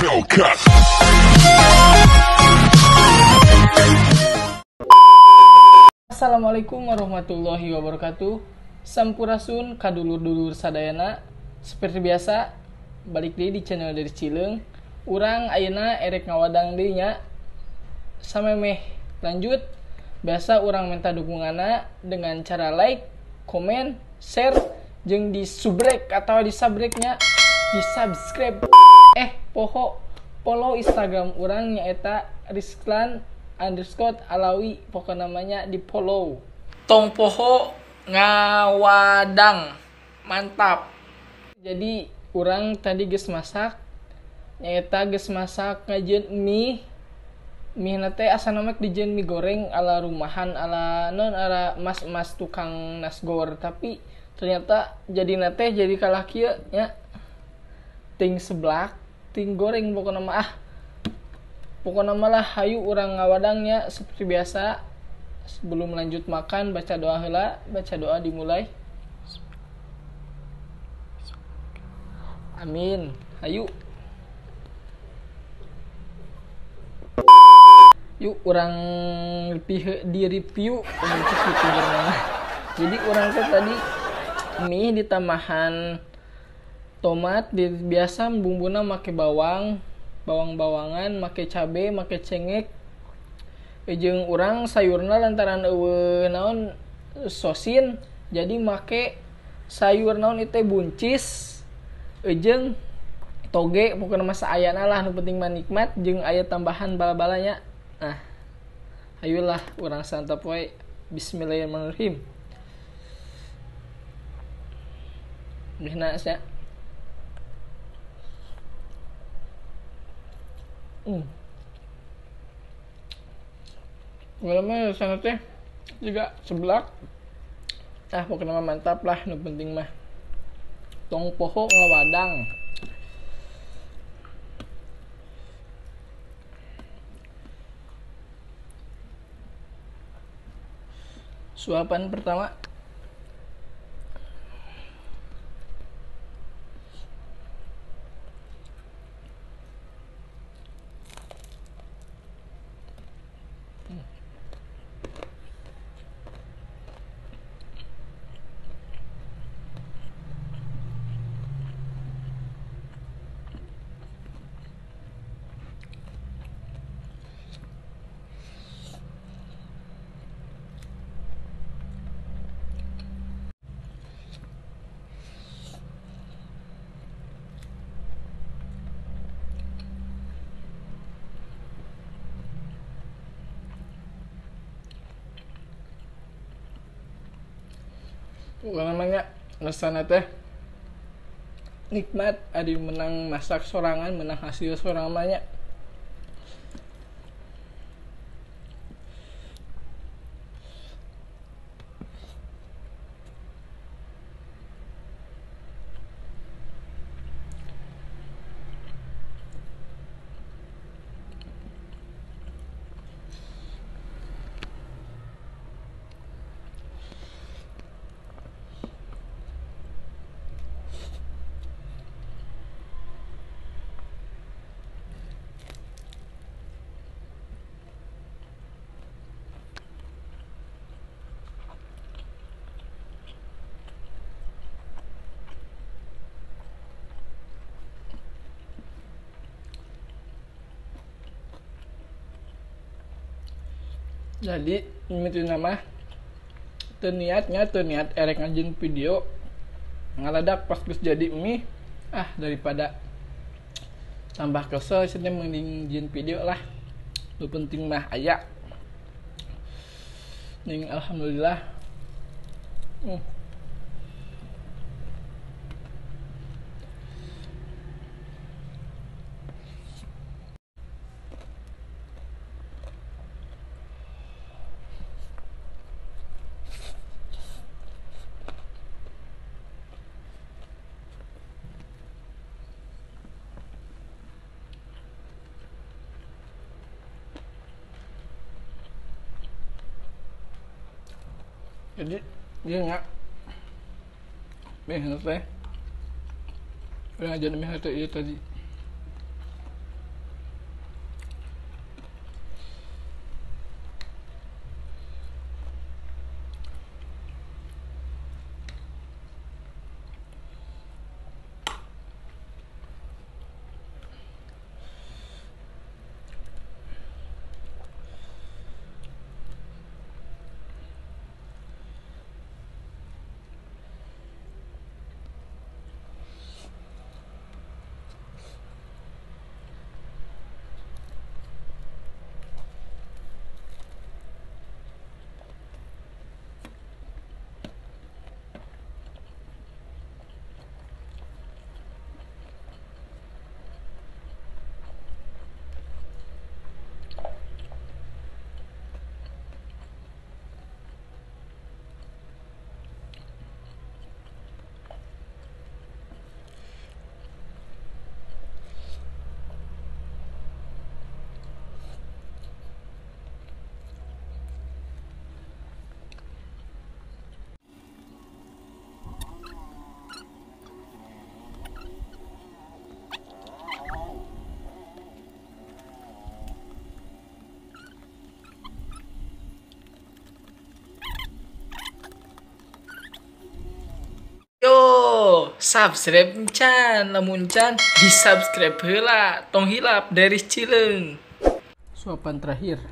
Hellcat. Assalamualaikum warahmatullahi wabarakatuh. Sampurasun kadulur-dulur sadayana. Seperti biasa, balik deui di channel dari Cileung. Urang ayeuna erek ngawadang deui nya. Samemeh lanjut. Biasa urang minta dukunganna dengan cara like, komen, share, jeung di subrek atau di subreknya, di subscribe. Poho follow Instagram urang nyaeta rizklan_alawi, pokoknya namanya di follow. Tong poho ngawadang mantap. Jadi urang tadi geus masak nyaeta geus masak ngajeun mie nate asa nama dijieun mie goreng ala rumahan, ala non ala mas tukang nasgor, tapi ternyata jadi nate jadi kalah kieu nya ting seblak ting goreng pokoknya malah hayu urang ngawadangnya seperti biasa. Sebelum lanjut makan baca doa heula, baca doa dimulai. Amin. Hayu. Yuk urang di review untuk YouTubernya. Jadi urang teh tadi mie ditambahan tomat, biasa bumbuna make bawang-bawangan, make cabe, make cengek. Jeung urang sayurna lantaran eueuh naon sosin, jadi make sayur naon itu buncis jeung toge, pokoknya masa ayana lah, nu penting mah nikmat jeung aya tambahan bala-balanya. Nah, ayolah urang santap we. Bismillahirrahmanirrahim. Mihna sia. Malamnya sana teh juga seblak. Pokoknya mah mantap lah, nu penting mah tong poho ngawadang. Suapan pertama. Pokoknya namanya rasana teh nikmat, adi menang masak sorangan, menang hasil sorangan banyak. Jadi itu nama terniat erek ngajin video ngaladak pas geus jadi mie, daripada tambah kesel cenah mending jin video lah. Lu penting mah aya ning alhamdulillah. Jadi dia nggak mie teh udah aja mie teh itu tadi subscribe can, lamun can di subscribe heula, tong hilap dari Cileung. Suapan terakhir.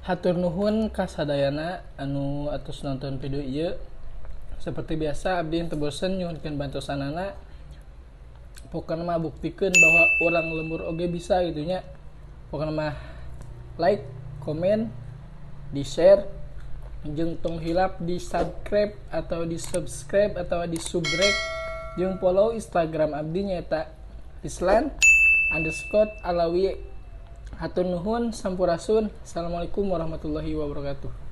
Hatur nuhun kasadayana anu atus nonton video ieu. Seperti biasa abdi teu bosen nyuhunkeun bantosanana. Pokona mah buktikeun bahwa orang lembur oge bisa gitu nya. Pokona mah like, komen, di share, jeung tong hilap di subscribe atau di subrek jeung follow Instagram abdi nyaeta Rislan_Alawi. Hatur nuhun, sampurasun. Assalamualaikum warahmatullahi wabarakatuh.